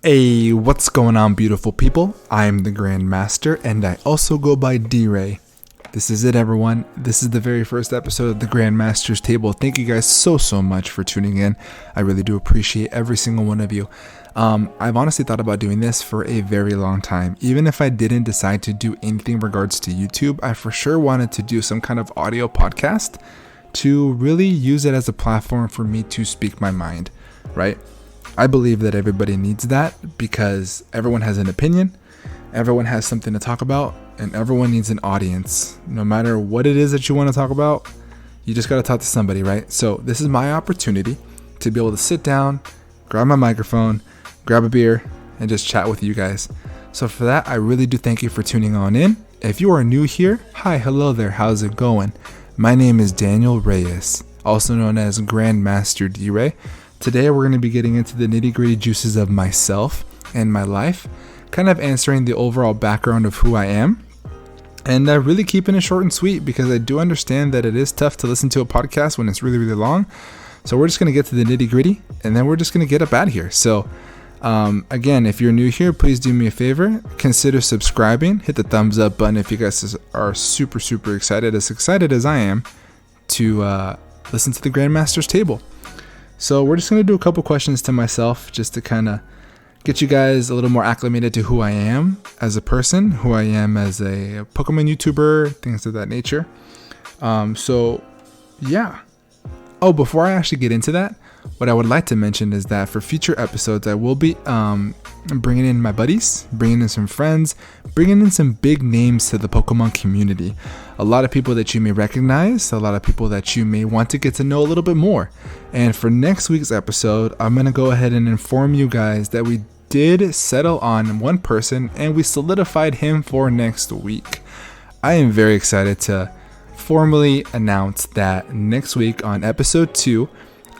Hey, what's going on, beautiful people? I'm the Grand Master, and I also go by D-Ray. This is it, everyone. This is the very first episode of the Grand Master's Table. Thank you guys so much for tuning in. I really do appreciate every single one of you. I've honestly thought about doing this for a very long time. Even if I didn't decide to do anything in regards to YouTube, I for sure wanted to do some kind of audio podcast to really use it as a platform for me to speak my mind, right? I believe that everybody needs that because everyone has an opinion, everyone has something to talk about, and everyone needs an audience. No matter what it is that you want to talk about, you just got to talk to somebody, right? So this is my opportunity to be able to sit down, grab my microphone, grab a beer, and just chat with you guys. So for that, I really do thank you for tuning on in. If you are new here, hi, hello there, how's it going? My name is Daniel Reyes, also known as Grandmaster D-Ray. Today we're going to be getting into the nitty-gritty juices of myself and my life, kind of answering the overall background of who I am, and really keeping it short and sweet because I do understand that it is tough to listen to a podcast when it's really long. So we're just going to get to the nitty-gritty, and then we're just going to get up out of here. So again, if you're new here, please do me a favor, consider subscribing, hit the thumbs up button if you guys are super excited as I am to listen to the Grandmaster's Table. So we're just going to do a couple questions to myself just to kind of get you guys a little more acclimated to who I am as a person, who I am as a Pokemon YouTuber, things of that nature. So yeah. Oh, before I actually get into that, what I would like to mention is that for future episodes, I will be bringing in my buddies, bringing in some friends, bringing in some big names to the Pokemon community. A lot of people that you may recognize, a lot of people that you may want to get to know a little bit more. And for next week's episode, I'm going to go ahead and inform you guys that we did settle on one person and we solidified him for next week. I am very excited to formally announce that next week on episode 2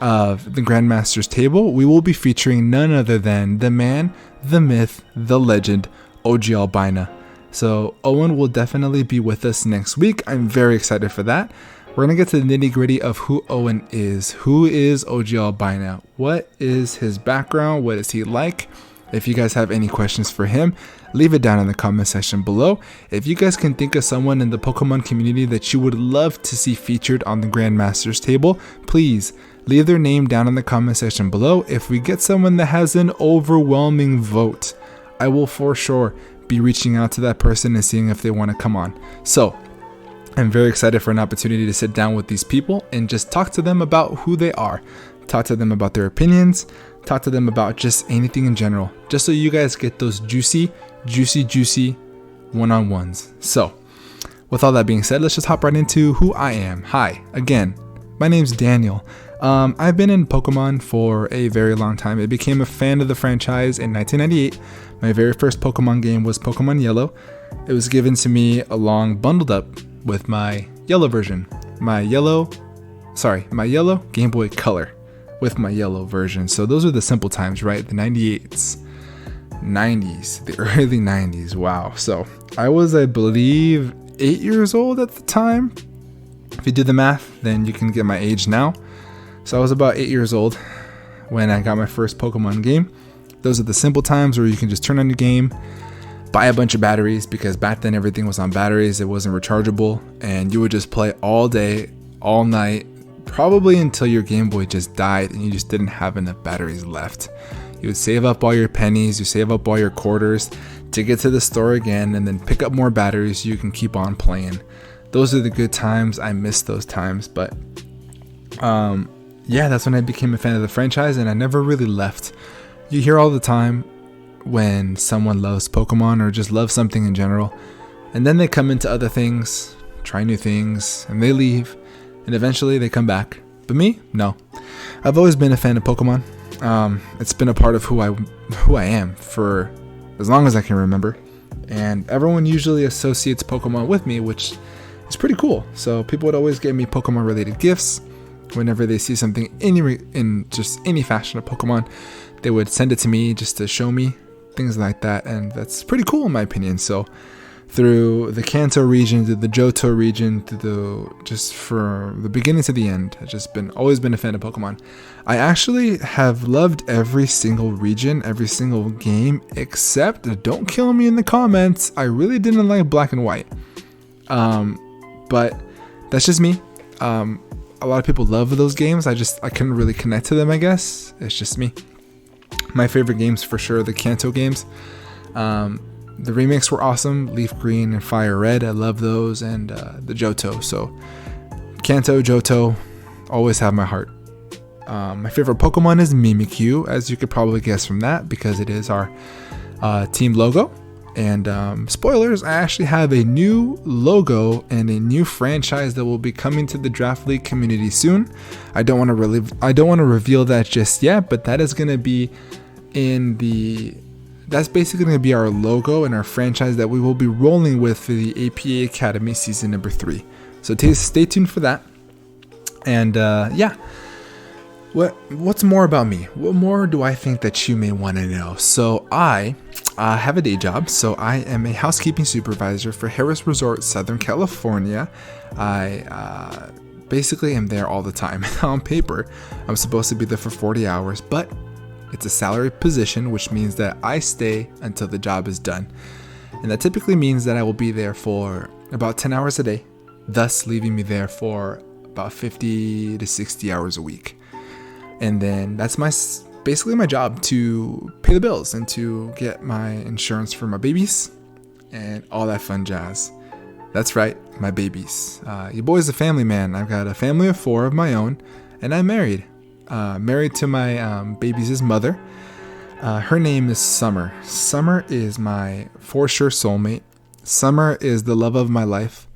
of the Grandmaster's Table, we will be featuring none other than the man, the myth, the legend, OGALBINA. So Owen will definitely be with us next week. I'm very excited for that. We're going to get to the nitty gritty of who Owen is. Who is OGALBINA? What is his background? What is he like? If you guys have any questions for him, leave it down in the comment section below. If you guys can think of someone in the Pokemon community that you would love to see featured on the Grandmaster's Table, please leave their name down in the comment section below. If we get someone that has an overwhelming vote, I will for sure be reaching out to that person and seeing if they want to come on. So I'm very excited for an opportunity to sit down with these people and just talk to them about who they are, talk to them about their opinions, talk to them about just anything in general, just so you guys get those juicy one-on-ones. So with all that being said, let's just hop right into who I am. Hi, again, my name's Daniel. I've been in Pokemon for a very long time. I became a fan of the franchise in 1998. My very first Pokemon game was Pokemon Yellow. It was given to me along bundled up with my yellow version, my yellow Game Boy Color with my yellow version. So those are the simple times, right? The 98s, 90s, the early 90s. Wow. So I was, I believe, 8 years old at the time. If you do the math, then you can get my age now. So I was about 8 years old when I got my first Pokemon game. Those are the simple times where you can just turn on your game, buy a bunch of batteries, because back then everything was on batteries. It wasn't rechargeable, and you would just play all day, all night, probably until your Game Boy just died and you just didn't have enough batteries left. You would save up all your pennies, you save up all your quarters to get to the store again and then pick up more batteries so you can keep on playing. Those are the good times. I miss those times, but yeah, that's when I became a fan of the franchise and I never really left. You hear all the time when someone loves Pokemon or just loves something in general, and then they come into other things, try new things, and they leave, and eventually they come back. But me, no. I've always been a fan of Pokemon. It's been a part of who I am for as long as I can remember, and everyone usually associates Pokemon with me, which is pretty cool. So people would always give me Pokemon related gifts whenever they see something in just any fashion of Pokemon. They would send it to me just to show me things like that, and that's pretty cool in my opinion. So through the Kanto region, to the Johto region, just for the beginning to the end. I've just always been a fan of Pokemon. I actually have loved every single region, every single game, except, don't kill me in the comments, I really didn't like Black and White. But that's just me. A lot of people love those games. I couldn't really connect to them, I guess. It's just me. My favorite games for sure, the Kanto games. The remakes were awesome. Leaf Green and Fire Red, I love those, and the Johto. So Kanto, Johto, always have my heart. My favorite Pokemon is Mimikyu, as you could probably guess from that, because it is our team logo. And spoilers, I actually have a new logo and a new franchise that will be coming to the Draft League community soon. I don't want to reveal that just yet, but that is going to be that's basically going to be our logo and our franchise that we will be rolling with for the APA Academy season number 3. So stay tuned for that. And yeah. What's more about me? What more do I think that you may want to know? So I have a day job. So I am a housekeeping supervisor for Harris Resort, Southern California. I basically am there all the time. On paper, I'm supposed to be there for 40 hours, but it's a salaried position, which means that I stay until the job is done. And that typically means that I will be there for about 10 hours a day, thus leaving me there for about 50 to 60 hours a week. And then that's basically my job, to pay the bills and to get my insurance for my babies and all that fun jazz. That's right, my babies. Your boy's a family man. I've got a family of 4 of my own, and I'm married. Married to my babies' mother. Her name is Summer. Summer is my for sure soulmate. Summer is the love of my life.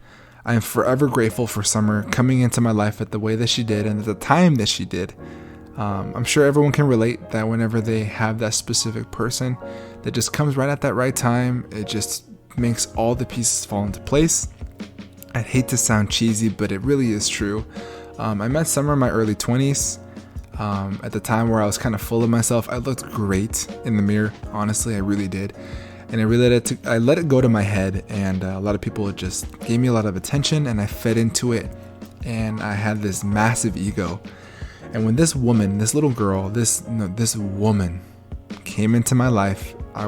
I am forever grateful for Summer coming into my life at the way that she did and at the time that she did. I'm sure everyone can relate that whenever they have that specific person that just comes right at that right time, it just makes all the pieces fall into place. I hate to sound cheesy, but it really is true. I met Summer in my early 20s. At the time where I was kind of full of myself. I looked great in the mirror. Honestly, I really did. And I let it go to my head, and a lot of people just gave me a lot of attention, and I fed into it, and I had this massive ego. And when this woman, this little girl, this woman came into my life, I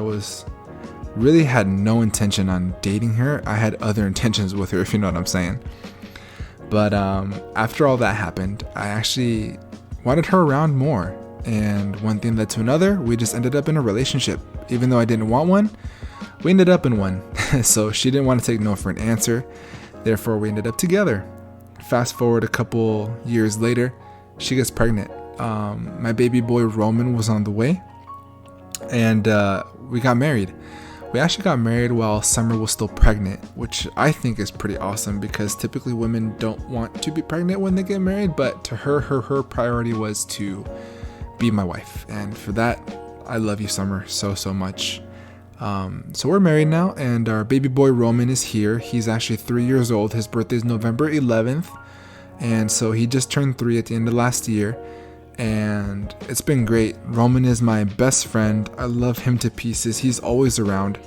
really had no intention on dating her. I had other intentions with her, if you know what I'm saying. But after all that happened, I actually wanted her around more, and one thing led to another. We just ended up in a relationship. Even though I didn't want one, we ended up in one. So she didn't want to take no for an answer, therefore we ended up together. Fast forward a couple years later, she gets pregnant. My baby boy Roman was on the way, and we got married. We actually got married while Summer was still pregnant, which I think is pretty awesome, because typically women don't want to be pregnant when they get married, but to her priority was to be my wife. And for that, I love you, Summer, so much. So we're married now, and our baby boy Roman is here. He's actually 3 years old. His birthday is November 11th. And so he just turned 3 at the end of last year. And it's been great. Roman is my best friend. I love him to pieces. He's always around.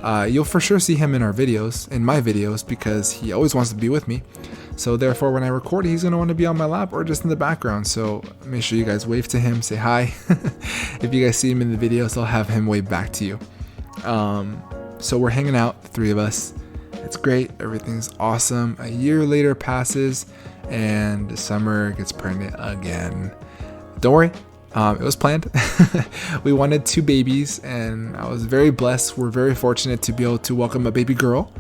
You'll for sure see him in my videos, because he always wants to be with me. So therefore, when I record, he's going to want to be on my lap or just in the background. So make sure you guys wave to him, say hi. If you guys see him in the videos, I'll have him wave back to you. So we're hanging out, the 3 of us. It's great. Everything's awesome. A year later passes, and Summer gets pregnant again. Don't worry, it was planned. We wanted 2 babies, and I was very blessed. We're very fortunate to be able to welcome a baby girl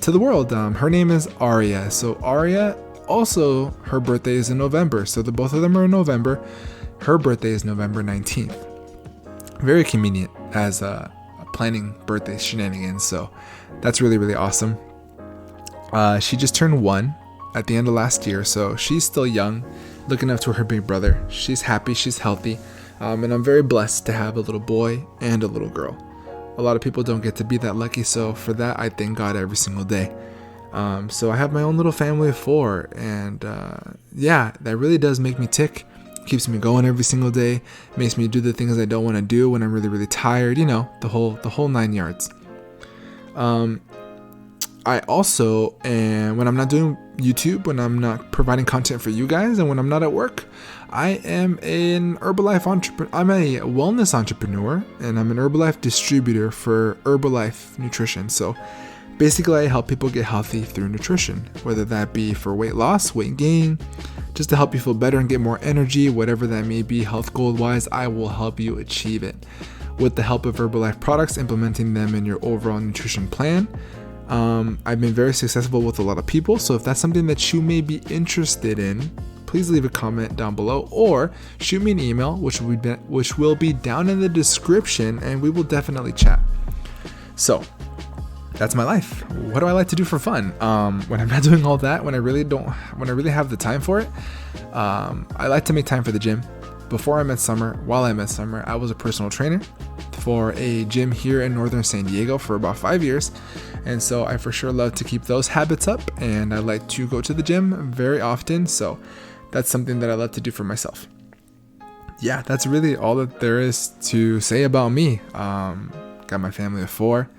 to the world. Her name is Aria. So Aria, also her birthday is in November. So both of them are in November. Her birthday is November 19th. Very convenient as a planning birthday shenanigans. So that's really, really awesome. She just turned 1 at the end of last year, so she's still young, looking up to her big brother. She's happy, she's healthy, and I'm very blessed to have a little boy and a little girl. A lot of people don't get to be that lucky, so for that I thank God every single day. So I have my own little family of 4, and yeah, that really does make me tick. Keeps me going every single day, makes me do the things I don't want to do when I'm really, really tired, the whole 9 yards. I also, and when I'm not doing YouTube, when I'm not providing content for you guys, and when I'm not at work, I am an Herbalife entrepreneur. I'm a wellness entrepreneur, and I'm an Herbalife distributor for Herbalife nutrition. So basically, I help people get healthy through nutrition, whether that be for weight loss, weight gain, just to help you feel better and get more energy, whatever that may be, health goal wise, I will help you achieve it with the help of Herbalife products, implementing them in your overall nutrition plan. I've been very successful with a lot of people, so if that's something that you may be interested in, please leave a comment down below or shoot me an email, which will be down in the description, and we will definitely chat. So that's my life. What do I like to do for fun? When I'm not doing all that, when I really have the time for it, I like to make time for the gym. Before I met Summer, while I met Summer, I was a personal trainer for a gym here in northern San Diego for about 5 years. And so I for sure love to keep those habits up, and I like to go to the gym very often. So that's something that I love to do for myself. Yeah, that's really all that there is to say about me. Got my family of 4.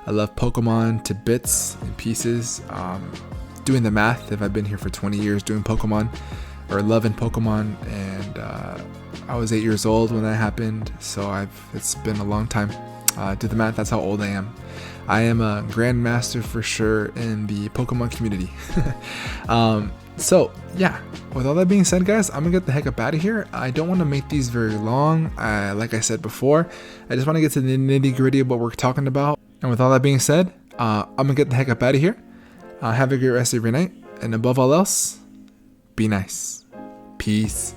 I love Pokemon to bits and pieces. Doing the math, if I've been here for 20 years doing Pokemon or loving Pokemon, and I was 8 years old when that happened, so it's been a long time. Do the math, that's how old I am. I am a grandmaster for sure in the Pokemon community. So yeah, with all that being said, guys, I'm gonna get the heck up out of here. I don't want to make these very long. Like I said before, I just want to get to the nitty gritty of what we're talking about. And with all that being said, I'm gonna get the heck up out of here. Have a great rest of your night, and above all else, be nice. Peace.